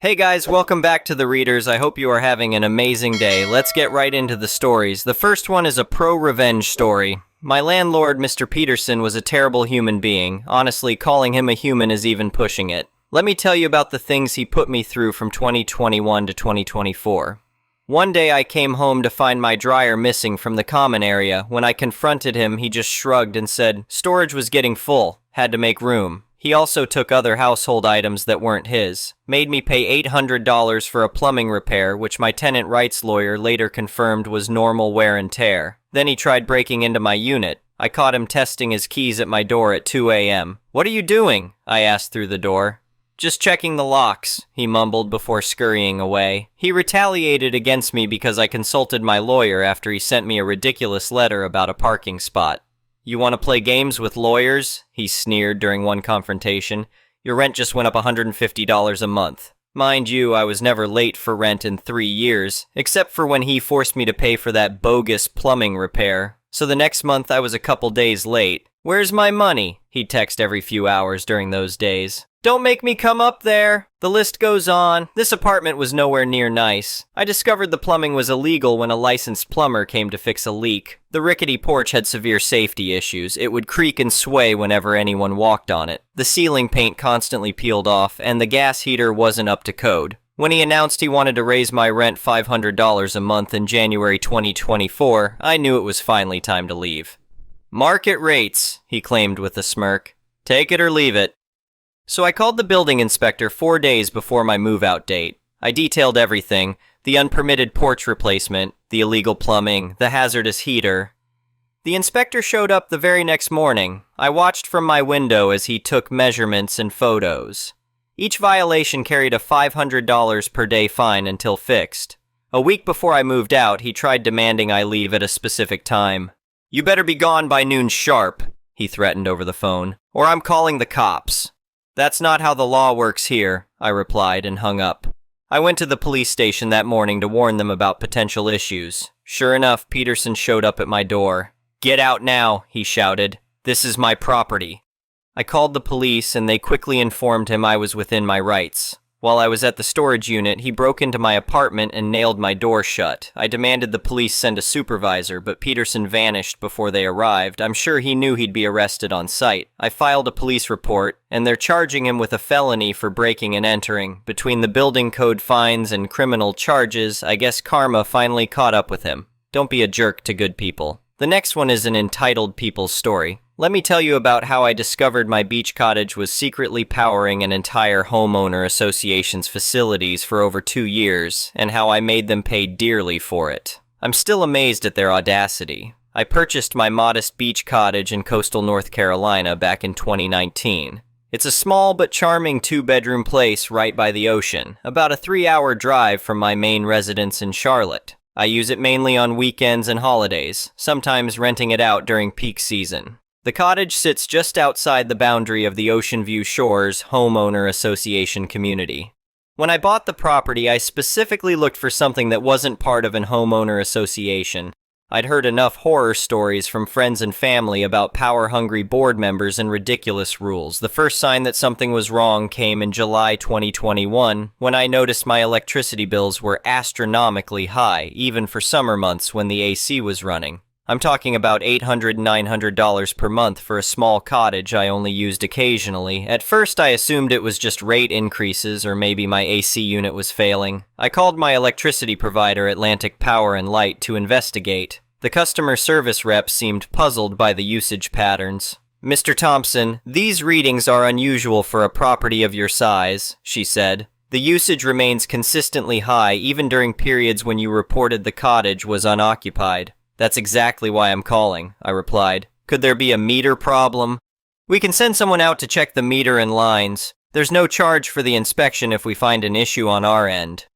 Hey guys, welcome back to The Readers. I hope you are having an amazing day. Let's get right into the stories. The first one is a pro-revenge story. My landlord, Mr. Peterson, was a terrible human being. Honestly, calling him a human is even pushing it. Let me tell you about the things he put me through from 2021 to 2024. One day I came home to find my dryer missing from the common area. When I confronted him, he just shrugged and said storage was getting full, had to make room. He also took other household items that weren't his, made me pay $800 for a plumbing repair, which my tenant rights lawyer later confirmed was normal wear and tear. Then he tried breaking into my unit. I caught him testing his keys at my door at 2 a.m. "What are you doing?" I asked through the door. "Just checking the locks," he mumbled before scurrying away. He retaliated against me because I consulted my lawyer after he sent me a ridiculous letter about a parking spot. "You want to play games with lawyers?" he sneered during one confrontation. "Your rent just went up $150 a month." Mind you, I was never late for rent in 3 years, except for when he forced me to pay for that bogus plumbing repair. So the next month I was a couple days late. "Where's my money?" he'd text every few hours during those days. "Don't make me come up there." The list goes on. This apartment was nowhere near nice. I discovered the plumbing was illegal when a licensed plumber came to fix a leak. The rickety porch had severe safety issues. It would creak and sway whenever anyone walked on it. The ceiling paint constantly peeled off, and the gas heater wasn't up to code. When he announced he wanted to raise my rent $500 a month in January 2024, I knew it was finally time to leave. "Market rates," he claimed with a smirk. "Take it or leave it." So I called the building inspector 4 days before my move-out date. I detailed everything: the unpermitted porch replacement, the illegal plumbing, the hazardous heater. The inspector showed up the very next morning. I watched from my window as he took measurements and photos. Each violation carried a $500 per day fine until fixed. A week before I moved out, he tried demanding I leave at a specific time. "You better be gone by noon sharp," he threatened over the phone, "or I'm calling the cops." "That's not how the law works here," I replied and hung up. I went to the police station that morning to warn them about potential issues. Sure enough, Peterson showed up at my door. "Get out now," he shouted. "This is my property." I called the police and they quickly informed him I was within my rights. While I was at the storage unit, he broke into my apartment and nailed my door shut. I demanded the police send a supervisor, but Peterson vanished before they arrived. I'm sure he knew he'd be arrested on sight. I filed a police report, and they're charging him with a felony for breaking and entering. Between the building code fines and criminal charges, I guess karma finally caught up with him. Don't be a jerk to good people. The next one is an entitled people's story. Let me tell you about how I discovered my beach cottage was secretly powering an entire homeowner association's facilities for over 2 years, and how I made them pay dearly for it. I'm still amazed at their audacity. I purchased my modest beach cottage in coastal North Carolina back in 2019. It's a small but charming 2-bedroom place right by the ocean, about a 3-hour drive from my main residence in Charlotte. I use it mainly on weekends and holidays, sometimes renting it out during peak season. The cottage sits just outside the boundary of the Ocean View Shores Homeowner Association community. When I bought the property, I specifically looked for something that wasn't part of an homeowner association. I'd heard enough horror stories from friends and family about power-hungry board members and ridiculous rules. The first sign that something was wrong came in July 2021, when I noticed my electricity bills were astronomically high, even for summer months when the AC was running. I'm talking about $800 and $900 per month for a small cottage I only used occasionally. At first I assumed it was just rate increases, or maybe my AC unit was failing. I called my electricity provider, Atlantic Power and Light, to investigate. The customer service rep seemed puzzled by the usage patterns. "Mr. Thompson, these readings are unusual for a property of your size," she said. "The usage remains consistently high even during periods when you reported the cottage was unoccupied." "That's exactly why I'm calling," I replied. "Could there be a meter problem?" "We can send someone out to check the meter and lines. There's no charge for the inspection if we find an issue on our end."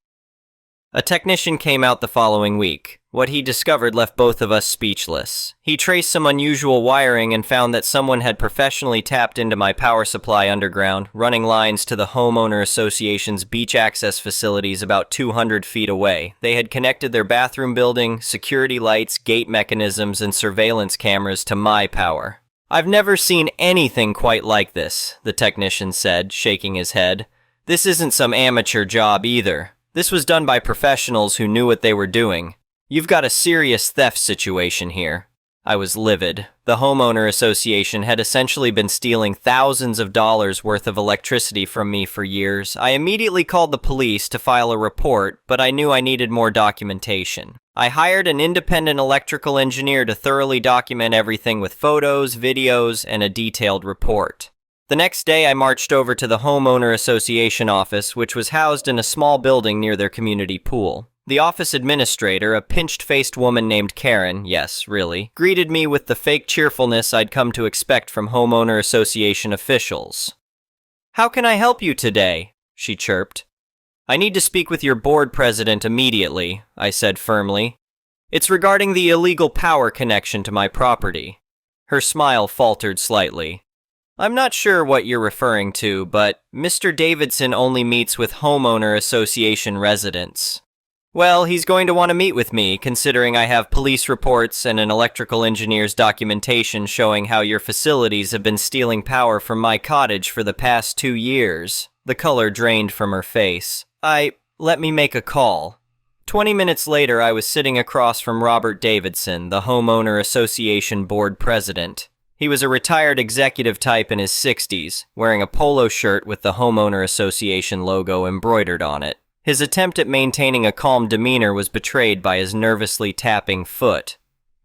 A technician came out the following week. What he discovered left both of us speechless. He traced some unusual wiring and found that someone had professionally tapped into my power supply underground, running lines to the homeowner association's beach access facilities about 200 feet away. They had connected their bathroom building, security lights, gate mechanisms, and surveillance cameras to my power. "I've never seen anything quite like this," the technician said, shaking his head. This isn't some amateur job either. This was done by professionals who knew what they were doing. You've got a serious theft situation here. I was livid. The homeowner association had essentially been stealing thousands of dollars worth of electricity from me for years. I immediately called the police to file a report, but I knew I needed more documentation. I hired an independent electrical engineer to thoroughly document everything with photos, videos, and a detailed report. The next day, I marched over to the homeowner association office, which was housed in a small building near their community pool. The office administrator, a pinched-faced woman named Karen, yes, really, greeted me with the fake cheerfulness I'd come to expect from homeowner association officials. "How can I help you today?" she chirped. "I need to speak with your board president immediately," I said firmly. "It's regarding the illegal power connection to my property." Her smile faltered slightly. "I'm not sure what you're referring to, but Mr. Davidson only meets with homeowner association residents." "Well, he's going to want to meet with me, considering I have police reports and an electrical engineer's documentation showing how your facilities have been stealing power from my cottage for the past 2 years. The color drained from her face. Let me make a call." 20 minutes later, I was sitting across from Robert Davidson, the homeowner association board president. He was a retired executive type in his 60s, wearing a polo shirt with the homeowner association logo embroidered on it. His attempt at maintaining a calm demeanor was betrayed by his nervously tapping foot.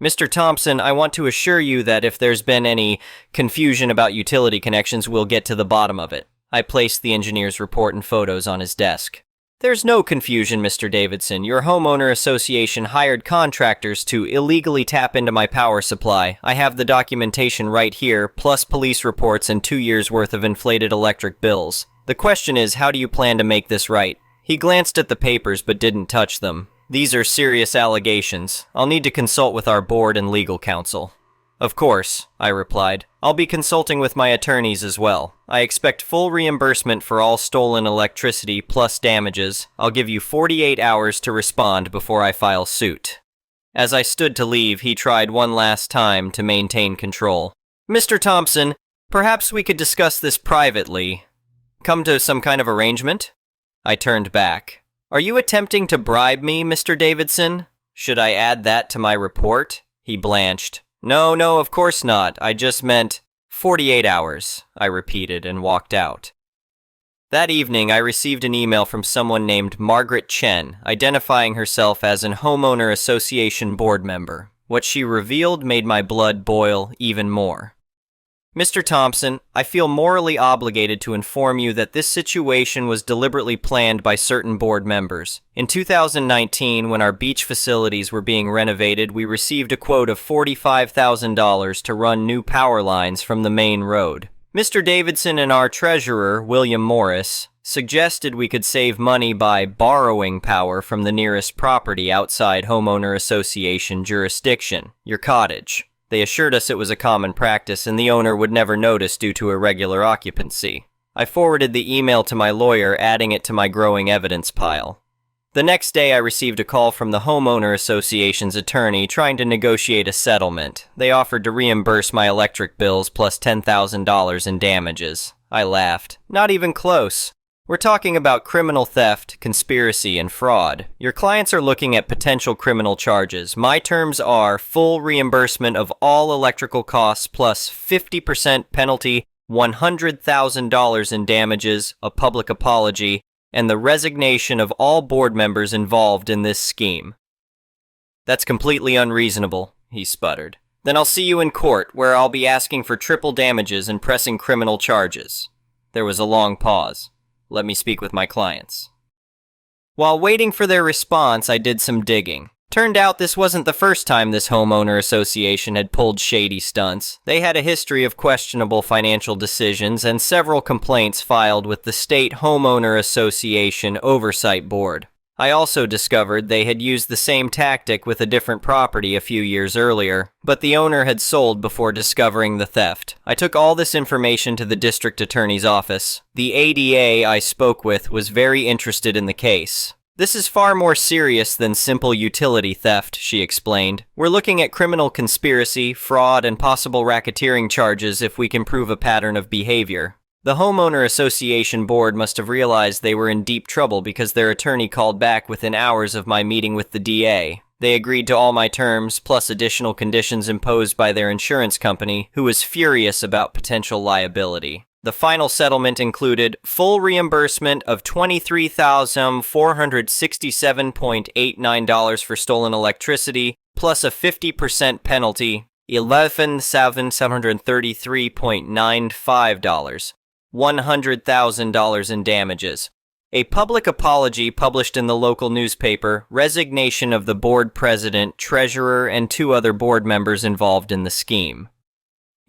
"Mr. Thompson, I want to assure you that if there's been any confusion about utility connections, we'll get to the bottom of it." I placed the engineer's report and photos on his desk. "There's no confusion, Mr. Davidson. Your homeowner association hired contractors to illegally tap into my power supply. I have the documentation right here, plus police reports and 2 years' worth of inflated electric bills. The question is, how do you plan to make this right?" He glanced at the papers but didn't touch them. "These are serious allegations. I'll need to consult with our board and legal counsel." "Of course," I replied. "I'll be consulting with my attorneys as well. I expect full reimbursement for all stolen electricity plus damages. I'll give you 48 hours to respond before I file suit." As I stood to leave, he tried one last time to maintain control. "Mr. Thompson, perhaps we could discuss this privately. Come to some kind of arrangement?" I turned back. "Are you attempting to bribe me, Mr. Davidson? Should I add that to my report?" He blanched. No, of course not. I just meant 48 hours, I repeated and walked out. That evening, I received an email from someone named Margaret Chen, identifying herself as an homeowner association board member. What she revealed made my blood boil even more. "Mr. Thompson, I feel morally obligated to inform you that this situation was deliberately planned by certain board members. In 2019, when our beach facilities were being renovated, we received a quote of $45,000 to run new power lines from the main road. Mr. Davidson and our treasurer, William Morris, suggested we could save money by borrowing power from the nearest property outside homeowner association jurisdiction, your cottage. They assured us it was a common practice and the owner would never notice due to irregular occupancy. I forwarded the email to my lawyer, adding it to my growing evidence pile. The next day I received a call from the homeowner association's attorney trying to negotiate a settlement. They offered to reimburse my electric bills plus $10,000 in damages. I laughed. Not even close. We're talking about criminal theft, conspiracy, and fraud. Your clients are looking at potential criminal charges. My terms are full reimbursement of all electrical costs plus 50% penalty, $100,000 in damages, a public apology, and the resignation of all board members involved in this scheme. That's completely unreasonable, he sputtered. Then I'll see you in court, where I'll be asking for triple damages and pressing criminal charges. There was a long pause. Let me speak with my clients. While waiting for their response, I did some digging. Turned out this wasn't the first time this homeowner association had pulled shady stunts. They had a history of questionable financial decisions and several complaints filed with the State Homeowner Association Oversight Board. I also discovered they had used the same tactic with a different property a few years earlier, but the owner had sold before discovering the theft. I took all this information to the district attorney's office. The ADA I spoke with was very interested in the case. This is far more serious than simple utility theft, she explained. We're looking at criminal conspiracy, fraud, and possible racketeering charges if we can prove a pattern of behavior. The Homeowner Association Board must have realized they were in deep trouble because their attorney called back within hours of my meeting with the DA. They agreed to all my terms, plus additional conditions imposed by their insurance company, who was furious about potential liability. The final settlement included full reimbursement of $23,467.89 for stolen electricity, plus a 50% penalty, $11,733.95, $100,000 in damages. A public apology published in the local newspaper, resignation of the board president, treasurer, and 2 other board members involved in the scheme.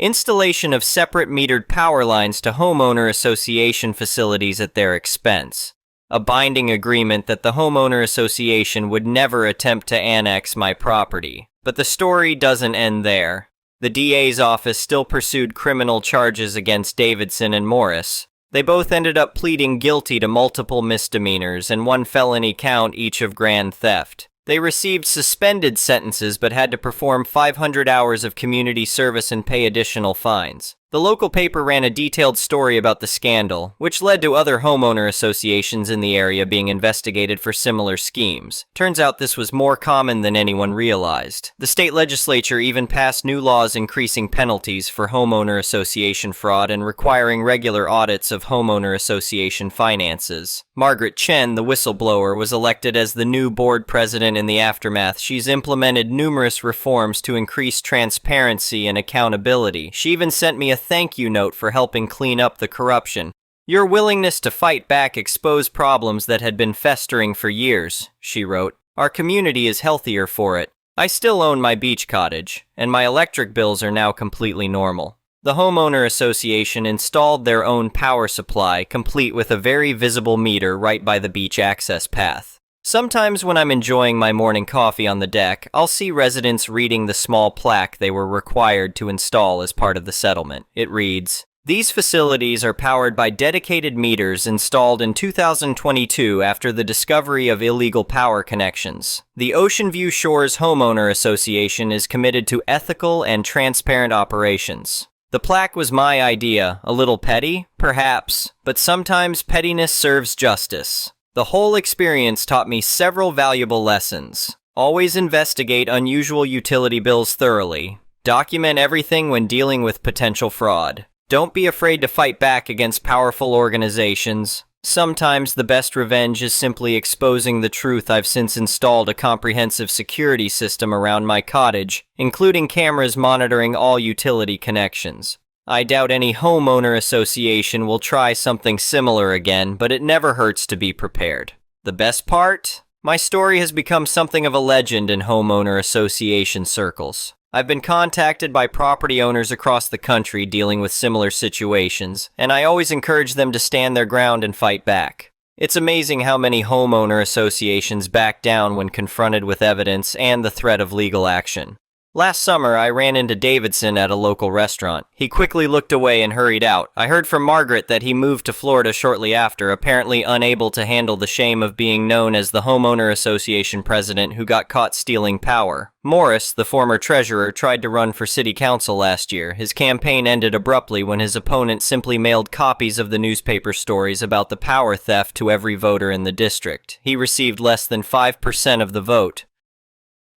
Installation of separate metered power lines to homeowner association facilities at their expense. A binding agreement that the homeowner association would never attempt to annex my property. But the story doesn't end there. The DA's office still pursued criminal charges against Davidson and Morris. They both ended up pleading guilty to multiple misdemeanors and 1 felony count each of grand theft. They received suspended sentences but had to perform 500 hours of community service and pay additional fines. The local paper ran a detailed story about the scandal, which led to other homeowner associations in the area being investigated for similar schemes. Turns out this was more common than anyone realized. The state legislature even passed new laws increasing penalties for homeowner association fraud and requiring regular audits of homeowner association finances. Margaret Chen, the whistleblower, was elected as the new board president in the aftermath. She's implemented numerous reforms to increase transparency and accountability. She even sent me a thank you note for helping clean up the corruption. Your willingness to fight back exposed problems that had been festering for years, she wrote. Our community is healthier for it. I still own my beach cottage, and my electric bills are now completely normal. The homeowner association installed their own power supply, complete with a very visible meter right by the beach access path. Sometimes when I'm enjoying my morning coffee on the deck, I'll see residents reading the small plaque they were required to install as part of the settlement. It reads, "These facilities are powered by dedicated meters installed in 2022 after the discovery of illegal power connections. The Ocean View Shores Homeowner Association is committed to ethical and transparent operations." The plaque was my idea, a little petty, perhaps, but sometimes pettiness serves justice. The whole experience taught me several valuable lessons. Always investigate unusual utility bills thoroughly. Document everything when dealing with potential fraud. Don't be afraid to fight back against powerful organizations. Sometimes the best revenge is simply exposing the truth. I've since installed a comprehensive security system around my cottage, including cameras monitoring all utility connections. I doubt any homeowner association will try something similar again, but it never hurts to be prepared. The best part? My story has become something of a legend in homeowner association circles. I've been contacted by property owners across the country dealing with similar situations, and I always encourage them to stand their ground and fight back. It's amazing how many homeowner associations back down when confronted with evidence and the threat of legal action. Last summer, I ran into Davidson at a local restaurant. He quickly looked away and hurried out. I heard from Margaret that he moved to Florida shortly after, apparently unable to handle the shame of being known as the homeowner association president who got caught stealing power. Morris, the former treasurer, tried to run for city council last year. His campaign ended abruptly when his opponent simply mailed copies of the newspaper stories about the power theft to every voter in the district. He received less than 5% of the vote.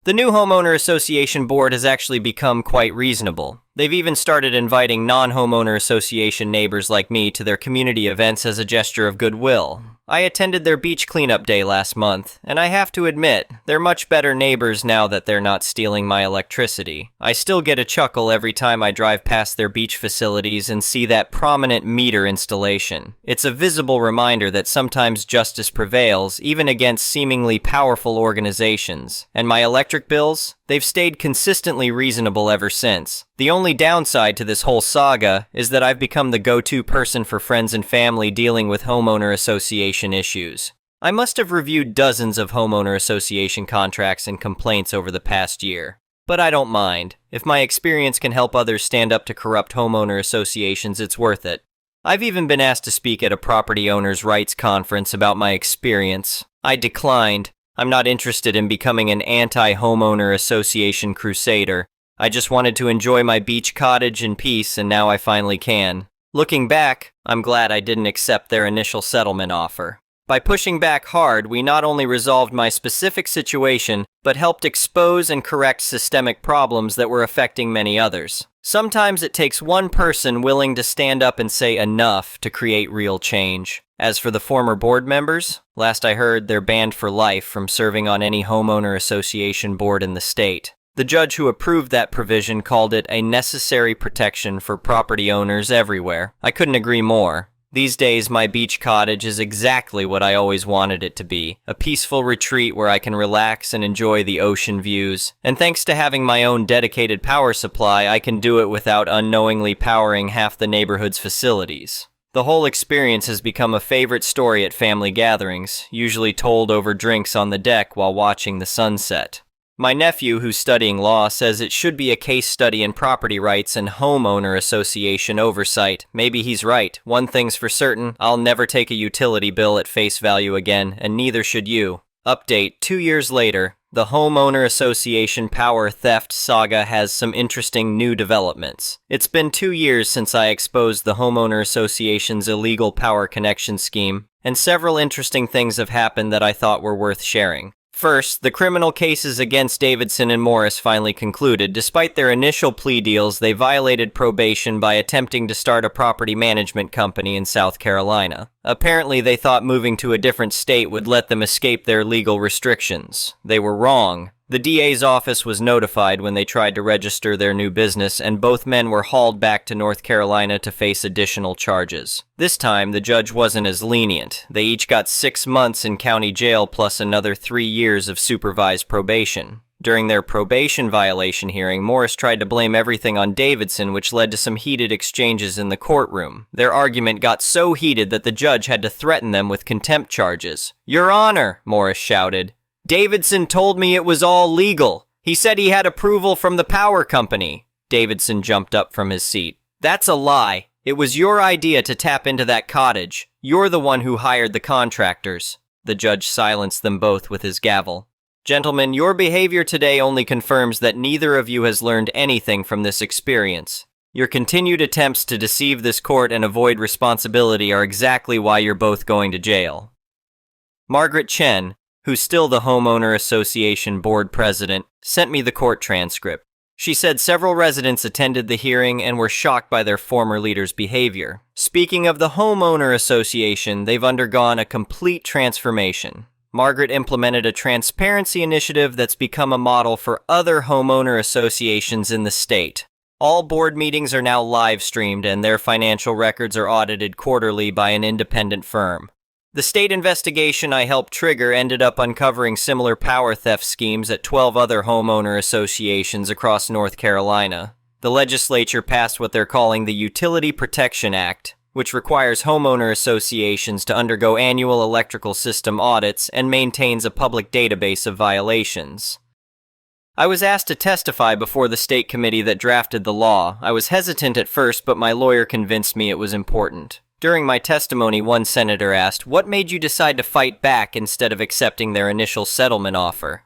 The new homeowner association board has actually become quite reasonable. They've even started inviting non-homeowner association neighbors like me to their community events as a gesture of goodwill. I attended their beach cleanup day last month, and I have to admit, they're much better neighbors now that they're not stealing my electricity. I still get a chuckle every time I drive past their beach facilities and see that prominent meter installation. It's a visible reminder that sometimes justice prevails, even against seemingly powerful organizations. And my electric bills? They've stayed consistently reasonable ever since. The only downside to this whole saga is that I've become the go-to person for friends and family dealing with homeowner association issues. I must have reviewed dozens of homeowner association contracts and complaints over the past year. But I don't mind. If my experience can help others stand up to corrupt homeowner associations, it's worth it. I've even been asked to speak at a property owners' rights conference about my experience. I declined. I'm not interested in becoming an anti-homeowner association crusader. I just wanted to enjoy my beach cottage in peace, and now I finally can. Looking back, I'm glad I didn't accept their initial settlement offer. By pushing back hard, we not only resolved my specific situation, but helped expose and correct systemic problems that were affecting many others. Sometimes it takes one person willing to stand up and say enough to create real change. As for the former board members, last I heard, they're banned for life from serving on any homeowner association board in the state. The judge who approved that provision called it a necessary protection for property owners everywhere. I couldn't agree more. These days, my beach cottage is exactly what I always wanted it to be, a peaceful retreat where I can relax and enjoy the ocean views. And thanks to having my own dedicated power supply, I can do it without unknowingly powering half the neighborhood's facilities. The whole experience has become a favorite story at family gatherings, usually told over drinks on the deck while watching the sunset. My nephew, who's studying law, says it should be a case study in property rights and homeowner association oversight. Maybe he's right. One thing's for certain, I'll never take a utility bill at face value again, and neither should you. Update: 2 years later, the homeowner association power theft saga has some interesting new developments. It's been 2 years since I exposed the homeowner association's illegal power connection scheme, and several interesting things have happened that I thought were worth sharing. First, the criminal cases against Davidson and Morris finally concluded. Despite their initial plea deals, they violated probation by attempting to start a property management company in South Carolina. Apparently, they thought moving to a different state would let them escape their legal restrictions. They were wrong. The DA's office was notified when they tried to register their new business, and both men were hauled back to North Carolina to face additional charges. This time, the judge wasn't as lenient. They each got 6 months in county jail plus another 3 years of supervised probation. During their probation violation hearing, Morris tried to blame everything on Davidson, which led to some heated exchanges in the courtroom. Their argument got so heated that the judge had to threaten them with contempt charges. "Your Honor," Morris shouted, "Davidson told me it was all legal. He said he had approval from the power company." Davidson jumped up from his seat. "That's a lie. It was your idea to tap into that cottage. You're the one who hired the contractors." The judge silenced them both with his gavel. "Gentlemen, your behavior today only confirms that neither of you has learned anything from this experience. Your continued attempts to deceive this court and avoid responsibility are exactly why you're both going to jail." Margaret Chen, who's still the Homeowner Association Board President, sent me the court transcript. She said several residents attended the hearing and were shocked by their former leader's behavior. Speaking of the Homeowner Association, they've undergone a complete transformation. Margaret implemented a transparency initiative that's become a model for other homeowner associations in the state. All board meetings are now live streamed and their financial records are audited quarterly by an independent firm. The state investigation I helped trigger ended up uncovering similar power theft schemes at 12 other homeowner associations across North Carolina. The legislature passed what they're calling the Utility Protection Act, which requires homeowner associations to undergo annual electrical system audits and maintains a public database of violations. I was asked to testify before the state committee that drafted the law. I was hesitant at first, but my lawyer convinced me it was important. During my testimony, one senator asked, "What made you decide to fight back instead of accepting their initial settlement offer?"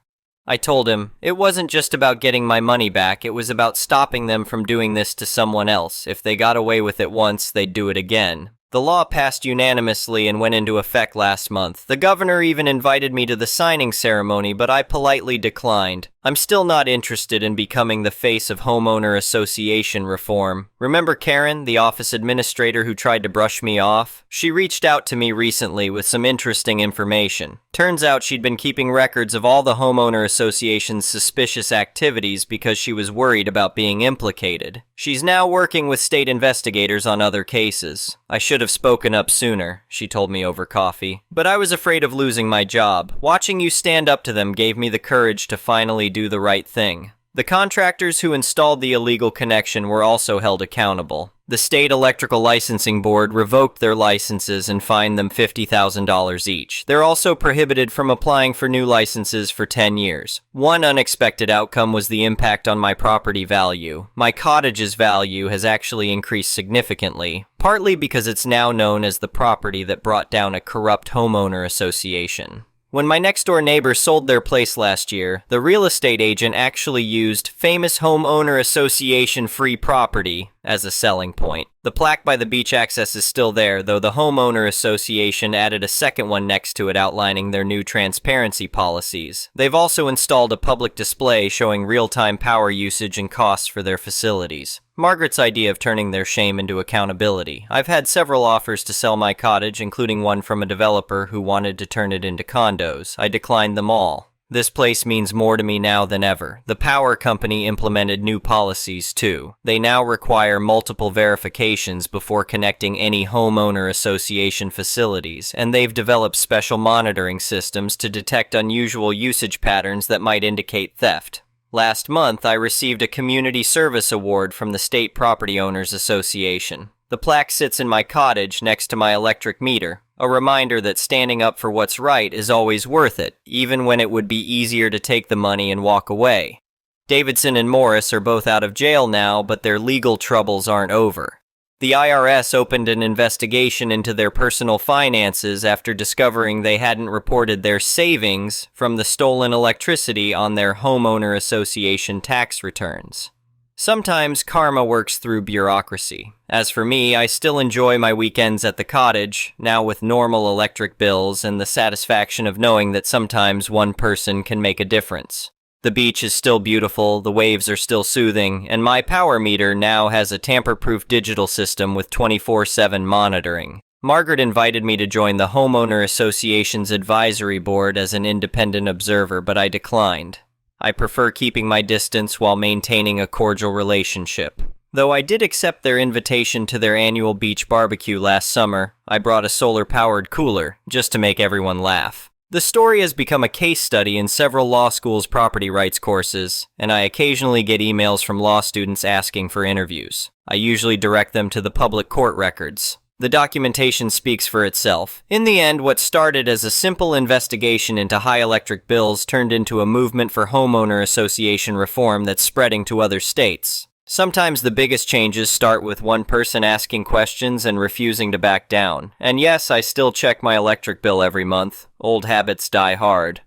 I told him, "It wasn't just about getting my money back, it was about stopping them from doing this to someone else. If they got away with it once, they'd do it again." The law passed unanimously and went into effect last month. The governor even invited me to the signing ceremony, but I politely declined. I'm still not interested in becoming the face of homeowner association reform. Remember Karen, the office administrator who tried to brush me off? She reached out to me recently with some interesting information. Turns out she'd been keeping records of all the homeowner association's suspicious activities because she was worried about being implicated. She's now working with state investigators on other cases. "I should have spoken up sooner," she told me over coffee. "But I was afraid of losing my job. Watching you stand up to them gave me the courage to finally do the right thing." The contractors who installed the illegal connection were also held accountable. The State Electrical Licensing Board revoked their licenses and fined them $50,000 each. They're also prohibited from applying for new licenses for 10 years. One unexpected outcome was the impact on my property value. My cottage's value has actually increased significantly, partly because it's now known as the property that brought down a corrupt homeowner association. When my next-door neighbor sold their place last year, the real estate agent actually used famous homeowner association free property as a selling point. The The plaque by the beach access is still there, though the homeowner association added a second one next to it outlining their new transparency policies. They've also installed a public display showing real-time power usage and costs for their facilities. Margaret's idea of turning their shame into accountability. I've had several offers to sell my cottage, including one from a developer who wanted to turn it into condos. I declined them all. This place means more to me now than ever. The power company implemented new policies too. They now require multiple verifications before connecting any homeowner association facilities, and they've developed special monitoring systems to detect unusual usage patterns that might indicate theft. Last month, I received a Community Service Award from the State Property Owners Association. The plaque sits in my cottage next to my electric meter, a reminder that standing up for what's right is always worth it, even when it would be easier to take the money and walk away. Davidson and Morris are both out of jail now, but their legal troubles aren't over. The IRS opened an investigation into their personal finances after discovering they hadn't reported their savings from the stolen electricity on their homeowner association tax returns. Sometimes karma works through bureaucracy. As for me, I still enjoy my weekends at the cottage, now with normal electric bills and the satisfaction of knowing that sometimes one person can make a difference. The beach is still beautiful, the waves are still soothing, and my power meter now has a tamper-proof digital system with 24/7 monitoring. Margaret invited me to join the Homeowner Association's advisory board as an independent observer, but I declined. I prefer keeping my distance while maintaining a cordial relationship. Though I did accept their invitation to their annual beach barbecue last summer, I brought a solar-powered cooler, just to make everyone laugh. The story has become a case study in several law schools' property rights courses, and I occasionally get emails from law students asking for interviews. I usually direct them to the public court records. The documentation speaks for itself. In the end, what started as a simple investigation into high electric bills turned into a movement for homeowner association reform that's spreading to other states. Sometimes the biggest changes start with one person asking questions and refusing to back down. And yes, I still check my electric bill every month. Old habits die hard.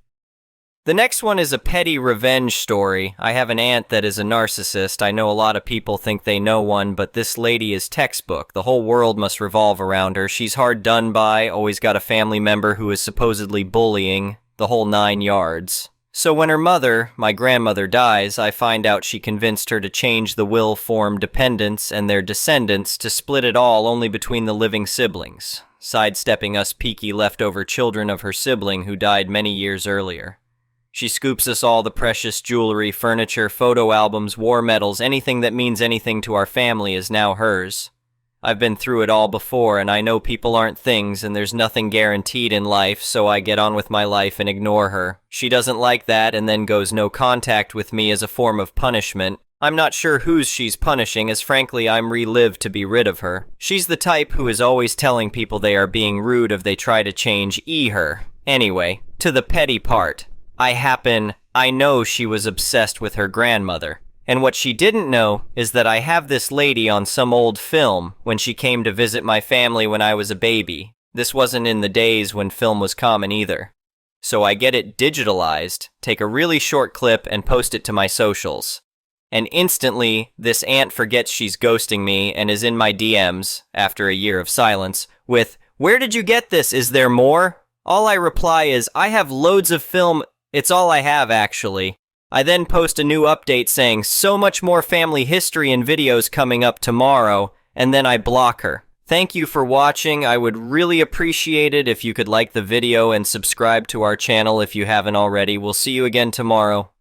The next one is a petty revenge story. I have an aunt that is a narcissist. I know a lot of people think they know one, but this lady is textbook. The whole world must revolve around her. She's hard done by, always got a family member who is supposedly bullying, the whole 9 yards. So when her mother, my grandmother, dies, I find out she convinced her to change the will form dependents and their descendants to split it all only between the living siblings, sidestepping us peaky leftover children of her sibling who died many years earlier. She scoops us all the precious jewelry, furniture, photo albums, war medals, anything that means anything to our family is now hers. I've been through it all before, and I know people aren't things, and there's nothing guaranteed in life, so I get on with my life and ignore her. She doesn't like that and then goes no contact with me as a form of punishment. I'm not sure whose she's punishing, as frankly I'm relived to be rid of her. She's the type who is always telling people they are being rude if they try to change her. Anyway, to the petty part. I know she was obsessed with her grandmother. And what she didn't know is that I have this lady on some old film when she came to visit my family when I was a baby. This wasn't in the days when film was common either. So I get it digitalized, take a really short clip and post it to my socials. And instantly, this aunt forgets she's ghosting me and is in my DMs, after a year of silence, with, "Where did you get this? Is there more?" All I reply is, "I have loads of film. It's all I have, actually." I then post a new update saying, "So much more family history and videos coming up tomorrow," and then I block her. Thank you for watching. I would really appreciate it if you could like the video and subscribe to our channel if you haven't already. We'll see you again tomorrow.